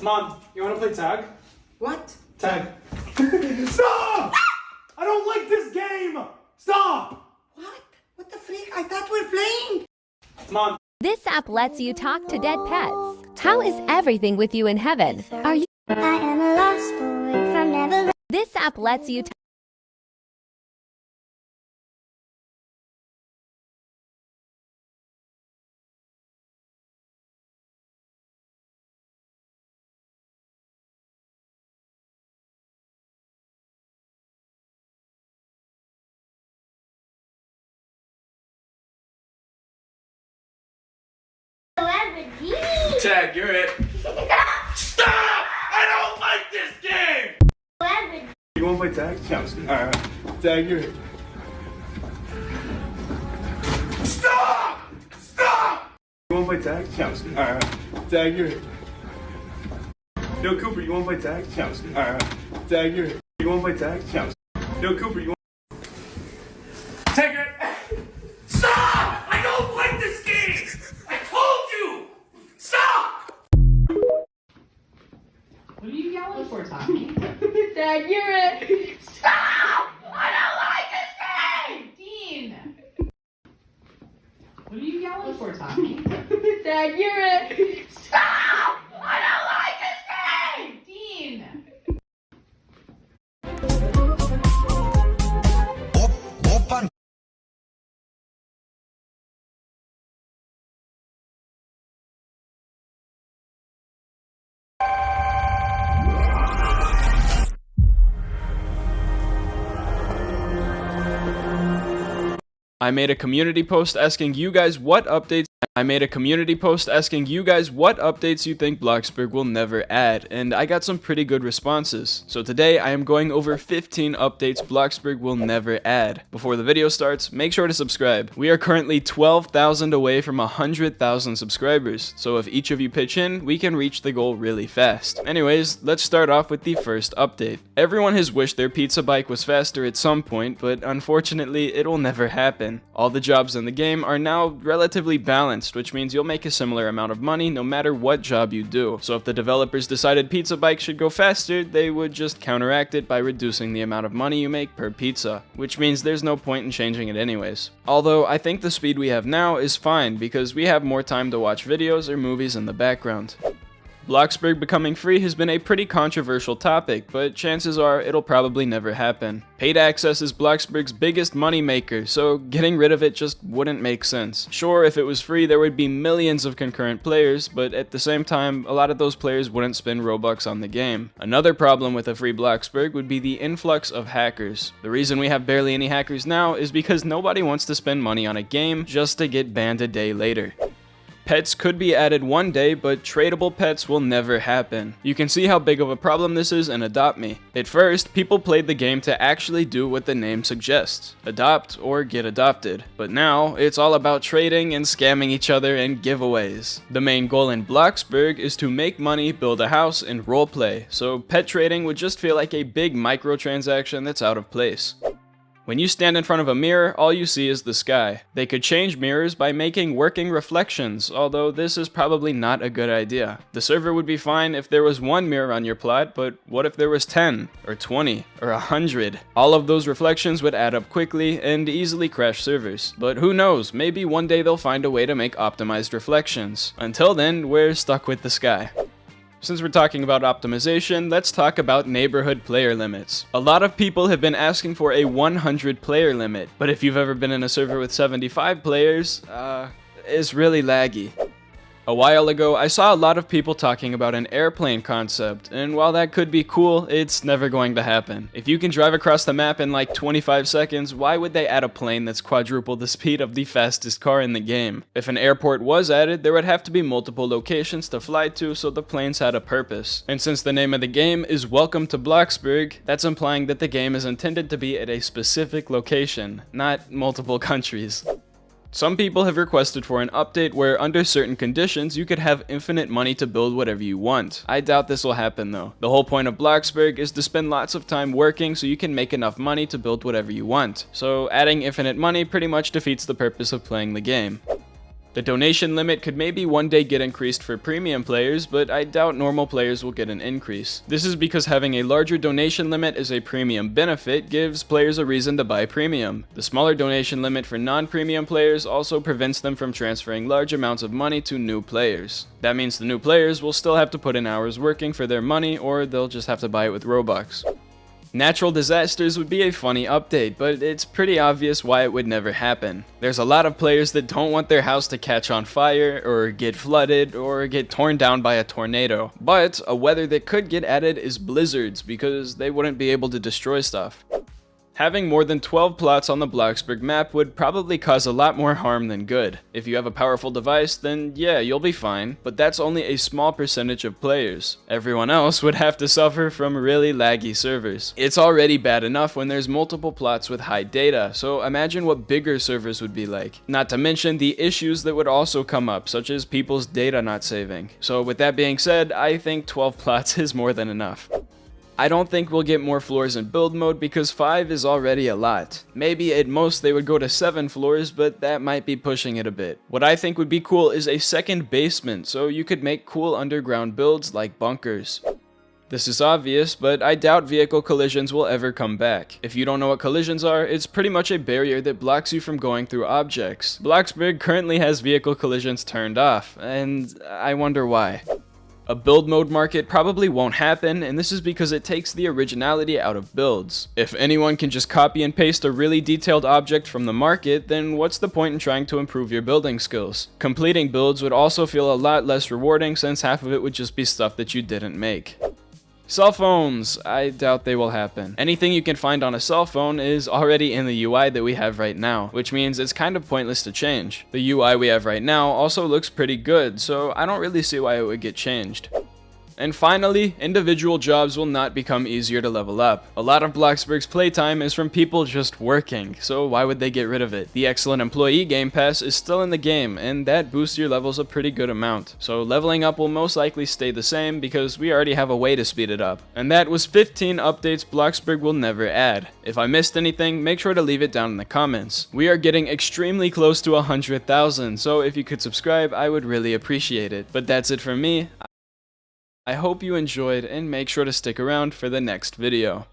Mom, you want to play tag? What? Tag. Stop! I don't like this game! Stop! What? What the freak? I thought we were playing! Mom. This app lets you talk to dead pets. How is everything with you in heaven? Are you? I am a lost boy from Neverland. This app lets you Tag, you're it. Stop! I don't like this game! You want to play tag? Yeah, let's do it. Alright. Tag, you're it. Stop! Stop! You want to play tag? Yeah, let's do it. Alright. Tag, you're it. Yo, Cooper, you want to play tag? Yeah, let's do it. Alright. Tag, you're it. You want to play tag? Yeah, let's do it. Yo, Cooper, you want Tag, you're it. Stop! I don't like this game! I told you! Stop! What are you yelling for, Tommy? Dad, you're it! Stop! I don't like this game! Dean! What are you yelling for, Tommy? Dad, you're it! Stop! I don't like this game! Dean! I made a community post asking you guys what updates you think Bloxburg will never add, and I got some pretty good responses. So today I am going over 15 updates Bloxburg will never add. Before the video starts, make sure to subscribe. We are currently 12,000 away from 100,000 subscribers, so if each of you pitch in, we can reach the goal really fast. Anyways, let's start off with the first update. Everyone has wished their pizza bike was faster at some point, but unfortunately it'll never happen. All the jobs in the game are now relatively balanced, which means you'll make a similar amount of money no matter what job you do. So if the developers decided pizza bikes should go faster, they would just counteract it by reducing the amount of money you make per pizza, which means there's no point in changing it anyways. Although I think the speed we have now is fine because we have more time to watch videos or movies in the background. Bloxburg becoming free has been a pretty controversial topic, but chances are it'll probably never happen. Paid access is Bloxburg's biggest moneymaker, so getting rid of it just wouldn't make sense. Sure, if it was free there would be millions of concurrent players, but at the same time, a lot of those players wouldn't spend Robux on the game. Another problem with a free Bloxburg would be the influx of hackers. The reason we have barely any hackers now is because nobody wants to spend money on a game just to get banned a day later. Pets could be added one day, but tradable pets will never happen. You can see how big of a problem this is in Adopt Me. At first, people played the game to actually do what the name suggests, adopt or get adopted. But now, it's all about trading and scamming each other and giveaways. The main goal in Bloxburg is to make money, build a house, and roleplay, so pet trading would just feel like a big microtransaction that's out of place. When you stand in front of a mirror, all you see is the sky. They could change mirrors by making working reflections, although this is probably not a good idea. The server would be fine if there was one mirror on your plot, but what if there was 10, or 20, or 100? All of those reflections would add up quickly and easily crash servers. But who knows, maybe one day they'll find a way to make optimized reflections. Until then, we're stuck with the sky. Since we're talking about optimization, let's talk about neighborhood player limits. A lot of people have been asking for a 100 player limit, but if you've ever been in a server with 75 players, it's really laggy. A while ago, I saw a lot of people talking about an airplane concept, and while that could be cool, it's never going to happen. If you can drive across the map in like 25 seconds, why would they add a plane that's quadruple the speed of the fastest car in the game? If an airport was added, there would have to be multiple locations to fly to, so the planes had a purpose. And since the name of the game is Welcome to Bloxburg, that's implying that the game is intended to be at a specific location, not multiple countries. Some people have requested for an update where under certain conditions you could have infinite money to build whatever you want. I doubt this will happen though. The whole point of Bloxburg is to spend lots of time working so you can make enough money to build whatever you want. So adding infinite money pretty much defeats the purpose of playing the game. The donation limit could maybe one day get increased for premium players, but I doubt normal players will get an increase. This is because having a larger donation limit as a premium benefit gives players a reason to buy premium. The smaller donation limit for non-premium players also prevents them from transferring large amounts of money to new players. That means the new players will still have to put in hours working for their money, or they'll just have to buy it with Robux. Natural disasters would be a funny update, but it's pretty obvious why it would never happen. There's a lot of players that don't want their house to catch on fire, or get flooded, or get torn down by a tornado. But a weather that could get added is blizzards, because they wouldn't be able to destroy stuff. Having more than 12 plots on the Bloxburg map would probably cause a lot more harm than good. If you have a powerful device, then yeah, you'll be fine, but that's only a small percentage of players. Everyone else would have to suffer from really laggy servers. It's already bad enough when there's multiple plots with high data, so imagine what bigger servers would be like. Not to mention the issues that would also come up, such as people's data not saving. So with that being said, I think 12 plots is more than enough. I don't think we'll get more floors in build mode because 5 is already a lot. Maybe at most they would go to 7 floors, but that might be pushing it a bit. What I think would be cool is a second basement, so you could make cool underground builds like bunkers. This is obvious, but I doubt vehicle collisions will ever come back. If you don't know what collisions are, it's pretty much a barrier that blocks you from going through objects. Bloxburg currently has vehicle collisions turned off, and I wonder why. A build mode market probably won't happen, and this is because it takes the originality out of builds. If anyone can just copy and paste a really detailed object from the market, then what's the point in trying to improve your building skills? Completing builds would also feel a lot less rewarding since half of it would just be stuff that you didn't make. Cell phones, I doubt they will happen. Anything you can find on a cell phone is already in the UI that we have right now, which means it's kind of pointless to change. The UI we have right now also looks pretty good, so I don't really see why it would get changed. And finally, individual jobs will not become easier to level up. A lot of Bloxburg's playtime is from people just working, so why would they get rid of it? The excellent employee game pass is still in the game, and that boosts your levels a pretty good amount. So leveling up will most likely stay the same because we already have a way to speed it up. And that was 15 updates Bloxburg will never add. If I missed anything, make sure to leave it down in the comments. We are getting extremely close to 100,000, so if you could subscribe, I would really appreciate it. But that's it from me. I hope you enjoyed, and make sure to stick around for the next video.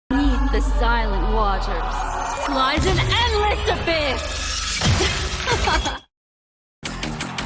Beneath the silent waters lies an endless abyss!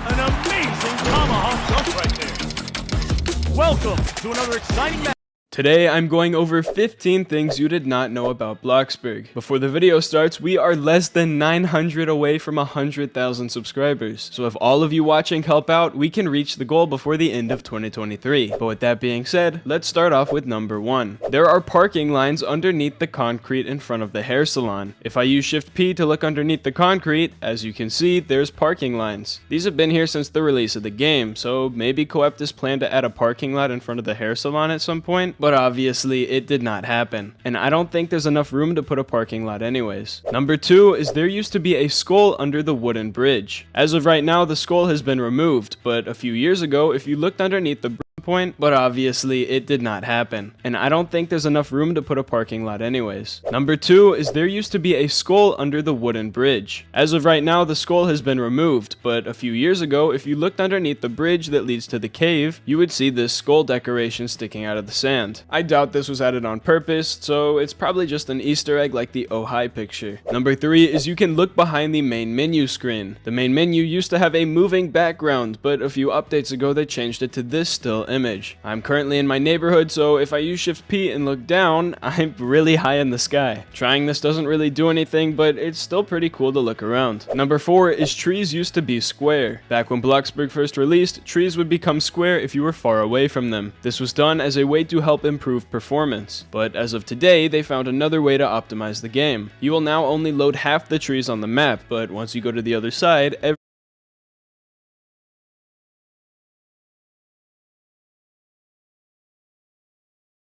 An amazing tomahawk jump right there. Welcome to another exciting match. Today, I'm going over 15 things you did not know about Bloxburg. Before the video starts, we are less than 900 away from 100,000 subscribers. So if all of you watching help out, we can reach the goal before the end of 2023. But with that being said, let's start off with number 1. There are parking lines underneath the concrete in front of the hair salon. If I use Shift P to look underneath the concrete, as you can see, there's parking lines. These have been here since the release of the game, so maybe Coeptus planned to add a parking lot in front of the hair salon at some point, but obviously it did not happen. And I don't think there's enough room to put a parking lot anyways. Number 2 is there used to be a skull under the wooden bridge. As of right now, the skull has been removed, but a few years ago, if you looked underneath the bridge, point, but obviously it did not happen. And I don't think there's enough room to put a parking lot anyways. Number 2 is there used to be a skull under the wooden bridge. As of right now, the skull has been removed, but a few years ago, if you looked underneath the bridge that leads to the cave, you would see this skull decoration sticking out of the sand. I doubt this was added on purpose, so it's probably just an Easter egg like the Oh Hi picture. Number 3 is you can look behind the main menu screen. The main menu used to have a moving background, but a few updates ago they changed it to this still image. I'm currently in my neighborhood, so if I use Shift P and look down, I'm really high in the sky. Trying this doesn't really do anything, but it's still pretty cool to look around. Number 4 is trees used to be square. Back when Bloxburg first released, trees would become square if you were far away from them. This was done as a way to help improve performance, but as of today, they found another way to optimize the game. You will now only load half the trees on the map, but once you go to the other side,